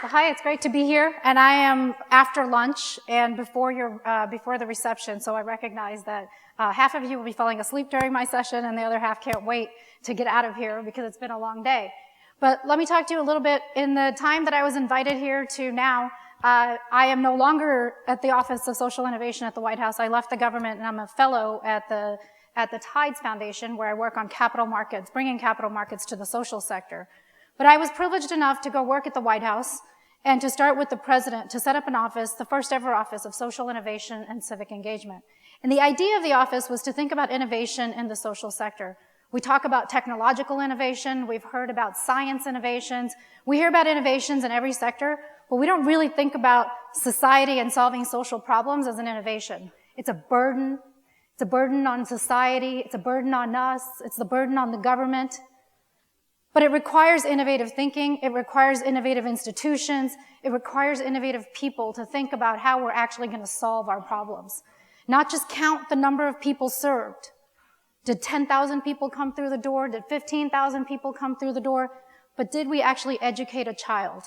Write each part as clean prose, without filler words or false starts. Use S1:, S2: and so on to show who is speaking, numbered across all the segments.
S1: Well, hi, it's great to be here, and I am after lunch and before the reception, so I recognize that half of you will be falling asleep during my session, and the other half can't wait to get out of here because it's been a long day. But let me talk to you a little bit. In the time that I was invited here to now, I am no longer at the Office of Social Innovation at the White House. I left the government, and I'm a fellow at the TIDES Foundation, where I work on capital markets, bringing capital markets to the social sector. But I was privileged enough to go work at the White House and to start with the president to set up an office, the first ever office of social innovation and civic engagement. And the idea of the office was to think about innovation in the social sector. We talk about technological innovation. We've heard about science innovations. We hear about innovations in every sector, but we don't really think about society and solving social problems as an innovation. It's a burden. It's a burden on society. It's a burden on us. It's the burden on the government. But it requires innovative thinking. It requires innovative institutions. It requires innovative people to think about how we're actually going to solve our problems. Not just count the number of people served. Did 10,000 people come through the door? Did 15,000 people come through the door? But did we actually educate a child?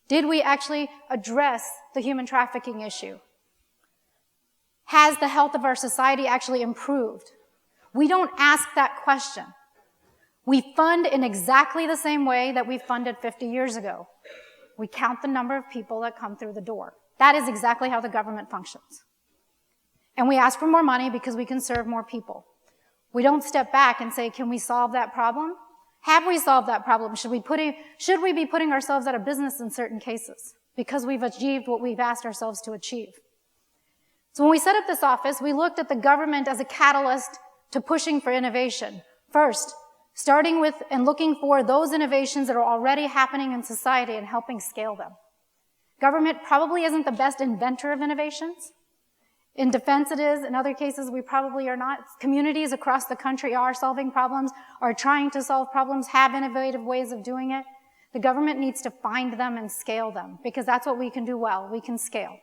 S1: Did we actually address the human trafficking issue? Has the health of our society actually improved? We don't ask that question. We fund in exactly the same way that we funded 50 years ago. We count the number of people that come through the door. That is exactly how the government functions. And we ask for more money because we can serve more people. We don't step back and say, can we solve that problem? Have we solved that problem? Should we be putting ourselves out of business in certain cases because we've achieved what we've asked ourselves to achieve? So when we set up this office, we looked at the government as a catalyst to pushing for innovation. First, starting with and looking for those innovations that are already happening in society and helping scale them. Government probably isn't the best inventor of innovations. In defense it is. In other cases, we probably are not. Communities across the country are solving problems, are trying to solve problems, have innovative ways of doing it. The government needs to find them and scale them because that's what we can do well. We can scale.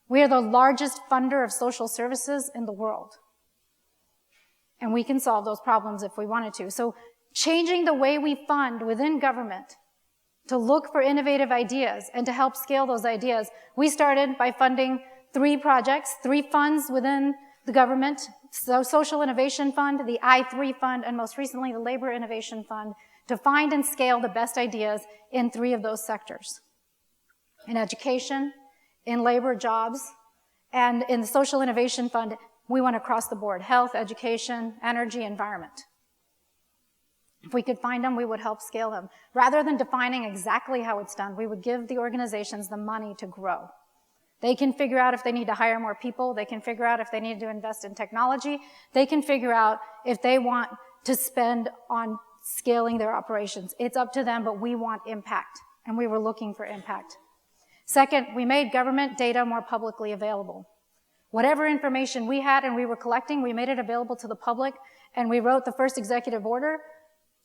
S1: We are the largest funder of social services in the world. And we can solve those problems if we wanted to. So changing the way we fund within government to look for innovative ideas and to help scale those ideas, we started by funding 3 projects, 3 funds within the government, so Social Innovation Fund, the I3 Fund, and most recently the Labor Innovation Fund, to find and scale the best ideas in 3 of those sectors. In education, in labor jobs, and in the Social Innovation Fund, we went across the board: health, education, energy, environment. If we could find them, we would help scale them. Rather than defining exactly how it's done, we would give the organizations the money to grow. They can figure out if they need to hire more people. They can figure out if they need to invest in technology. They can figure out if they want to spend on scaling their operations. It's up to them, but we want impact, and we were looking for impact. Second, we made government data more publicly available. Whatever information we had and we were collecting, we made it available to the public, and we wrote the first executive order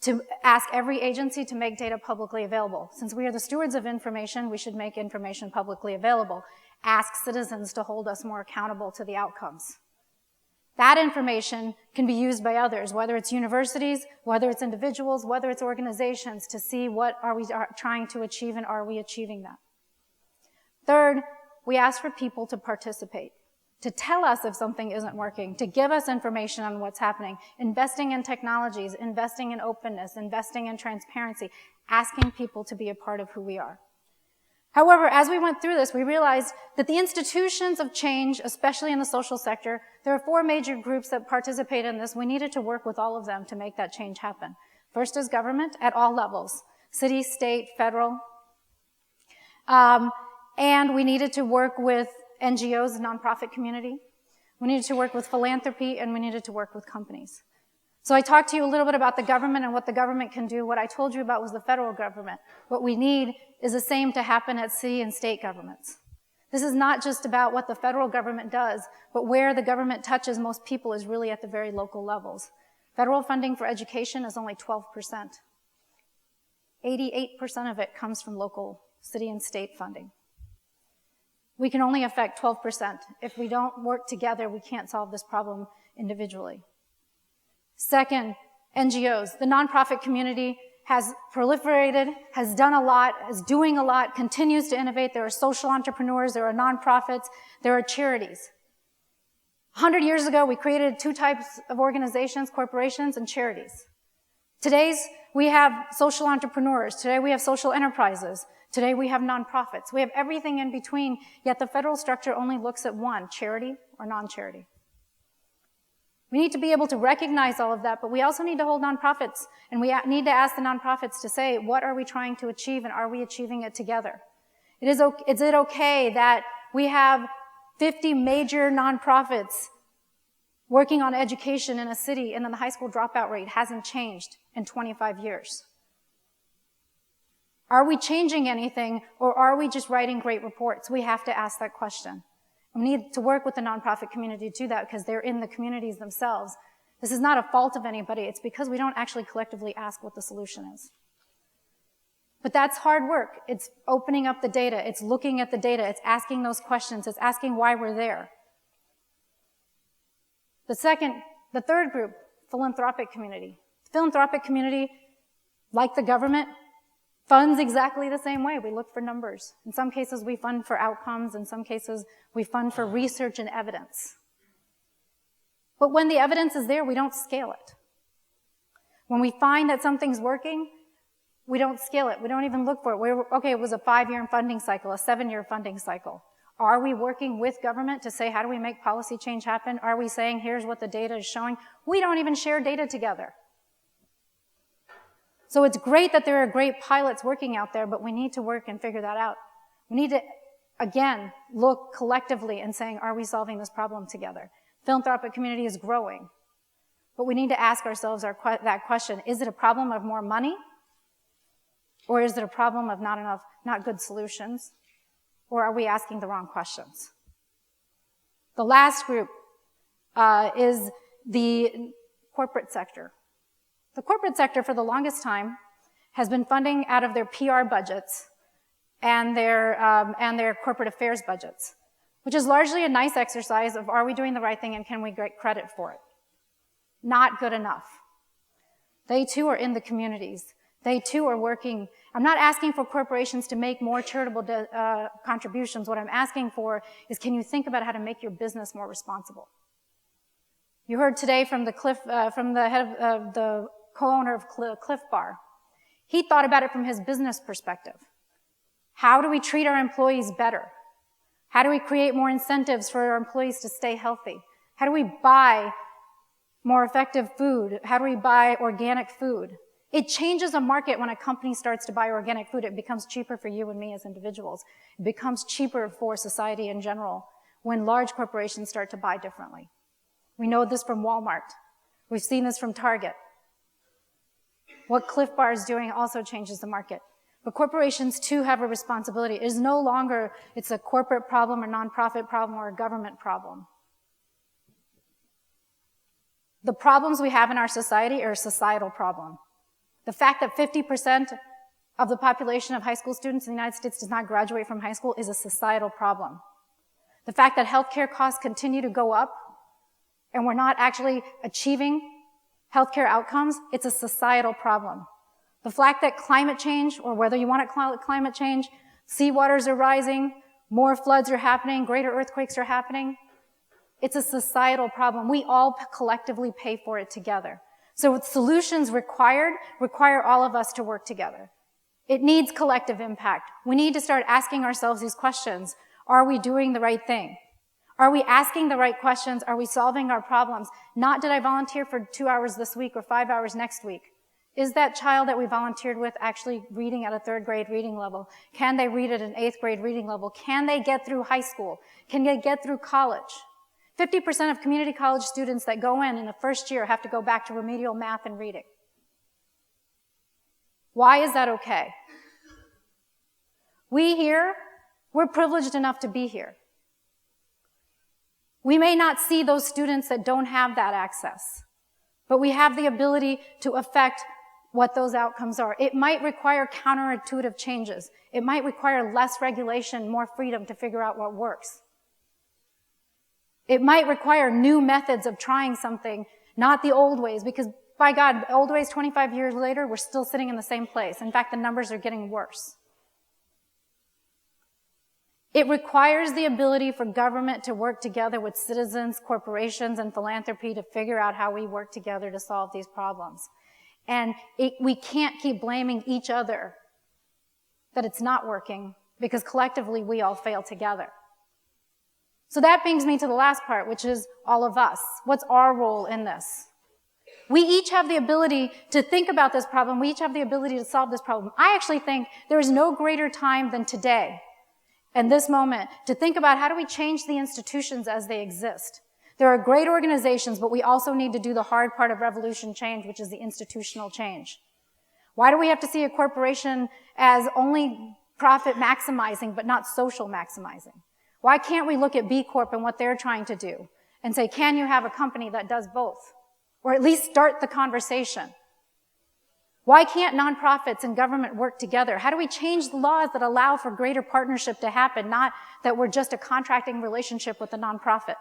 S1: to ask every agency to make data publicly available. Since we are the stewards of information, we should make information publicly available. Ask citizens to hold us more accountable to the outcomes. That information can be used by others, whether it's universities, whether it's individuals, whether it's organizations, to see what are we trying to achieve and are we achieving that. Third, we ask for people to participate, to tell us if something isn't working, to give us information on what's happening, investing in technologies, investing in openness, investing in transparency, asking people to be a part of who we are. However, as we went through this, we realized that the institutions of change, especially in the social sector, there are 4 major groups that participate in this. We needed to work with all of them to make that change happen. First is government at all levels: city, state, federal. And we needed to work with NGOs, nonprofit community. We needed to work with philanthropy, and we needed to work with companies. So I talked to you a little bit about the government and what the government can do. What I told you about was the federal government. What we need is the same to happen at city and state governments. This is not just about what the federal government does, but where the government touches most people is really at the very local levels. Federal funding for education is only 12%. 88% of it comes from local city and state funding. We can only affect 12%. If we don't work together, we can't solve this problem individually. Second, NGOs. The nonprofit community has proliferated, has done a lot, is doing a lot, continues to innovate. There are social entrepreneurs, there are nonprofits, there are charities. 100 years ago, we created two types of organizations, corporations and charities. Today, we have social entrepreneurs. Today, we have social enterprises. Today, we have nonprofits. We have everything in between, yet the federal structure only looks at one, charity or non-charity. We need to be able to recognize all of that, but we also need to hold nonprofits, and we need to ask the nonprofits to say, what are we trying to achieve, and are we achieving it together? Is it okay that we have 50 major nonprofits working on education in a city, and then the high school dropout rate hasn't changed in 25 years? Are we changing anything, or are we just writing great reports? We have to ask that question. We need to work with the nonprofit community to do that because they're in the communities themselves. This is not a fault of anybody. It's because we don't actually collectively ask what the solution is. But that's hard work. It's opening up the data. It's looking at the data. It's asking those questions. It's asking why we're there. The third group, philanthropic community. The philanthropic community, like the government, funds exactly the same way. We look for numbers. In some cases, we fund for outcomes. In some cases, we fund for research and evidence. But when the evidence is there, we don't scale it. When we find that something's working, we don't scale it. We don't even look for it. Okay, it was a 5-year funding cycle, a 7-year funding cycle. Are we working with government to say, how do we make policy change happen? Are we saying, here's what the data is showing? We don't even share data together. So it's great that there are great pilots working out there, but we need to work and figure that out. We need to, again, look collectively and saying, are we solving this problem together? Philanthropic community is growing, but we need to ask ourselves that question. Is it a problem of more money? Or is it a problem of not good solutions? Or are we asking the wrong questions? The last group is the corporate sector. The corporate sector, for the longest time, has been funding out of their PR budgets and their corporate affairs budgets, which is largely a nice exercise of are we doing the right thing and can we get credit for it? Not good enough. They too are in the communities. They too are working. I'm not asking for corporations to make more charitable contributions. What I'm asking for is, can you think about how to make your business more responsible? You heard today from the head of the co-owner of Cliff Bar. He thought about it from his business perspective. How do we treat our employees better? How do we create more incentives for our employees to stay healthy? How do we buy more effective food? How do we buy organic food? It changes a market when a company starts to buy organic food. It becomes cheaper for you and me as individuals. It becomes cheaper for society in general when large corporations start to buy differently. We know this from Walmart. We've seen this from Target. What Cliff Bar is doing also changes the market. But corporations too have a responsibility. It is no longer it's a corporate problem or nonprofit problem or a government problem. The problems we have in our society are a societal problem. The fact that 50% of the population of high school students in the United States does not graduate from high school is a societal problem. The fact that healthcare costs continue to go up and we're not actually achieving healthcare outcomes, it's a societal problem. The fact that climate change, or whether you want to call it climate change, sea waters are rising, more floods are happening, greater earthquakes are happening, it's a societal problem. We all collectively pay for it together. So solutions require all of us to work together. It needs collective impact. We need to start asking ourselves these questions. Are we doing the right thing? Are we asking the right questions? Are we solving our problems? Not did I volunteer for 2 hours this week or 5 hours next week. Is that child that we volunteered with actually reading at a 3rd grade reading level? Can they read at an 8th grade reading level? Can they get through high school? Can they get through college? 50% of community college students that go in the first year have to go back to remedial math and reading. Why is that okay? We're privileged enough to be here. We may not see those students that don't have that access, but we have the ability to affect what those outcomes are. It might require counterintuitive changes. It might require less regulation, more freedom to figure out what works. It might require new methods of trying something, not the old ways, because by God, old ways 25 years later, we're still sitting in the same place. In fact, the numbers are getting worse. It requires the ability for government to work together with citizens, corporations, and philanthropy to figure out how we work together to solve these problems. And we can't keep blaming each other that it's not working, because collectively we all fail together. So that brings me to the last part, which is all of us. What's our role in this? We each have the ability to think about this problem. We each have the ability to solve this problem. I actually think there is no greater time than today, in this moment, to think about how do we change the institutions as they exist. There are great organizations, but we also need to do the hard part of revolution change, which is the institutional change. Why do we have to see a corporation as only profit maximizing, but not social maximizing? Why can't we look at B Corp and what they're trying to do and say, can you have a company that does both? Or at least start the conversation. Why can't nonprofits and government work together? How do we change the laws that allow for greater partnership to happen, not that we're just a contracting relationship with a nonprofit?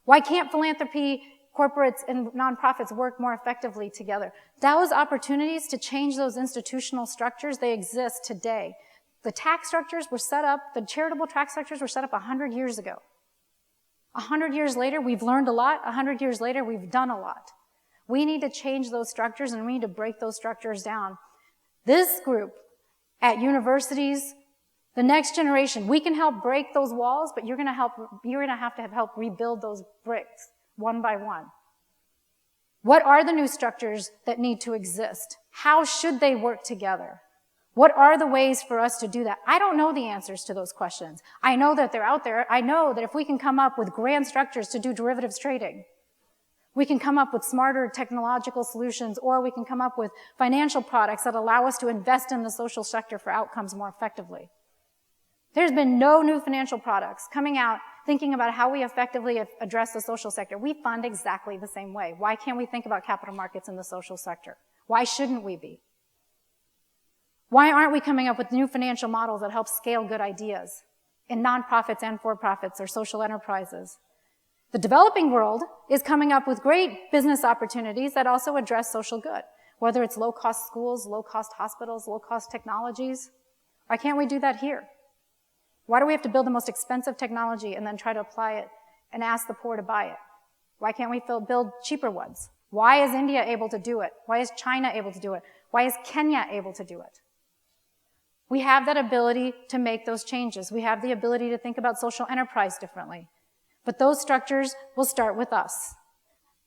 S1: Why can't philanthropy, corporates, and nonprofits work more effectively together? Those opportunities to change those institutional structures, they exist today. The tax structures were set up, the charitable tax structures were set up 100 years ago. 100 years later, we've learned a lot. 100 years later, we've done a lot. We need to change those structures, and we need to break those structures down. This group at universities, the next generation, we can help break those walls, but you're going to have to help rebuild those bricks one by one. What are the new structures that need to exist? How should they work together? What are the ways for us to do that? I don't know the answers to those questions. I know that they're out there. I know that if we can come up with grand structures to do derivatives trading, we can come up with smarter technological solutions, or we can come up with financial products that allow us to invest in the social sector for outcomes more effectively. There's been no new financial products coming out thinking about how we effectively address the social sector. We fund exactly the same way. Why can't we think about capital markets in the social sector? Why shouldn't we be? Why aren't we coming up with new financial models that help scale good ideas in nonprofits and for-profits or social enterprises? The developing world is coming up with great business opportunities that also address social good, whether it's low-cost schools, low-cost hospitals, low-cost technologies. Why can't we do that here? Why do we have to build the most expensive technology and then try to apply it and ask the poor to buy it? Why can't we build cheaper ones? Why is India able to do it? Why is China able to do it? Why is Kenya able to do it? We have that ability to make those changes. We have the ability to think about social enterprise differently. But those structures will start with us.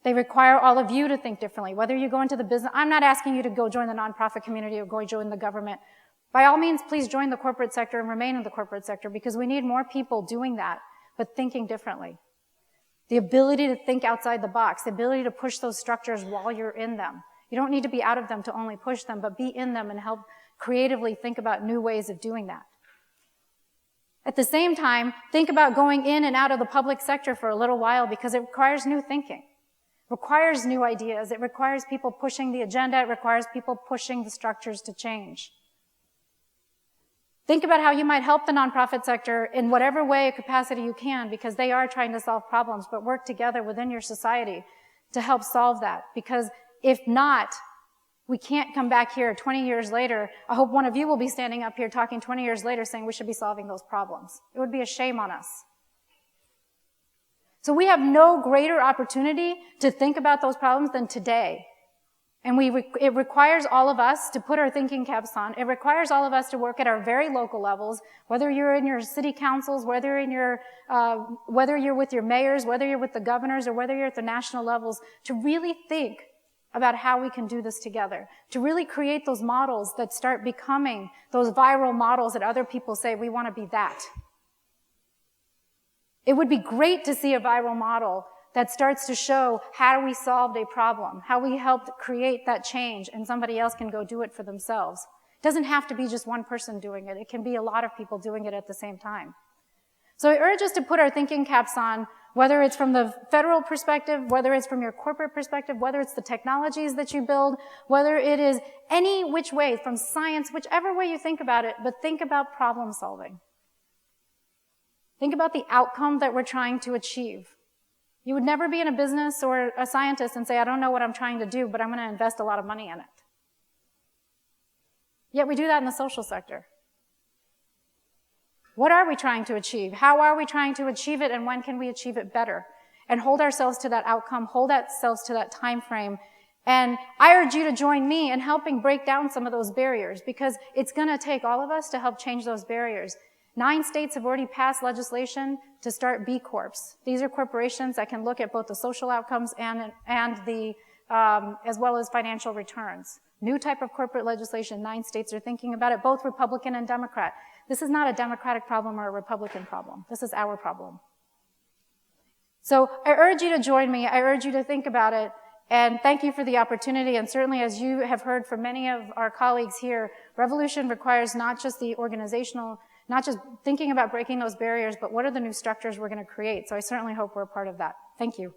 S1: They require all of you to think differently. Whether you go into the business, I'm not asking you to go join the nonprofit community or go join the government. By all means, please join the corporate sector and remain in the corporate sector, because we need more people doing that, but thinking differently. The ability to think outside the box, the ability to push those structures while you're in them. You don't need to be out of them to only push them, but be in them and help creatively think about new ways of doing that. At the same time, think about going in and out of the public sector for a little while, because it requires new thinking. It requires new ideas. It requires people pushing the agenda. It requires people pushing the structures to change. Think about how you might help the nonprofit sector in whatever way or capacity you can, because they are trying to solve problems, but work together within your society to help solve that. Because if not, we can't come back here 20 years later. I hope one of you will be standing up here talking 20 years later saying we should be solving those problems. It would be a shame on us. So we have no greater opportunity to think about those problems than today. And it requires all of us to put our thinking caps on. It requires all of us to work at our very local levels, whether you're in your city councils, whether you're with your mayors, whether you're with the governors, or whether you're at the national levels, to really think about how we can do this together, to really create those models that start becoming those viral models that other people say, we want to be that. It would be great to see a viral model that starts to show how we solved a problem, how we helped create that change, and somebody else can go do it for themselves. It doesn't have to be just one person doing it. It can be a lot of people doing it at the same time. So I urge us to put our thinking caps on, whether it's from the federal perspective, whether it's from your corporate perspective, whether it's the technologies that you build, whether it is any which way, from science, whichever way you think about it, but think about problem solving. Think about the outcome that we're trying to achieve. You would never be in a business or a scientist and say, I don't know what I'm trying to do, but I'm going to invest a lot of money in it. Yet we do that in the social sector. What are we trying to achieve? How are we trying to achieve it, and when can we achieve it better? And hold ourselves to that outcome, hold ourselves to that time frame. And I urge you to join me in helping break down some of those barriers, because it's going to take all of us to help change those barriers. 9 states have already passed legislation to start B Corps. These are corporations that can look at both the social outcomes and the as well as financial returns. New type of corporate legislation. 9 states are thinking about it, both Republican and Democrat. This is not a Democratic problem or a Republican problem. This is our problem. So I urge you to join me. I urge you to think about it. And thank you for the opportunity. And certainly, as you have heard from many of our colleagues here, revolution requires not just the organizational, not just thinking about breaking those barriers, but what are the new structures we're going to create. So I certainly hope we're a part of that. Thank you.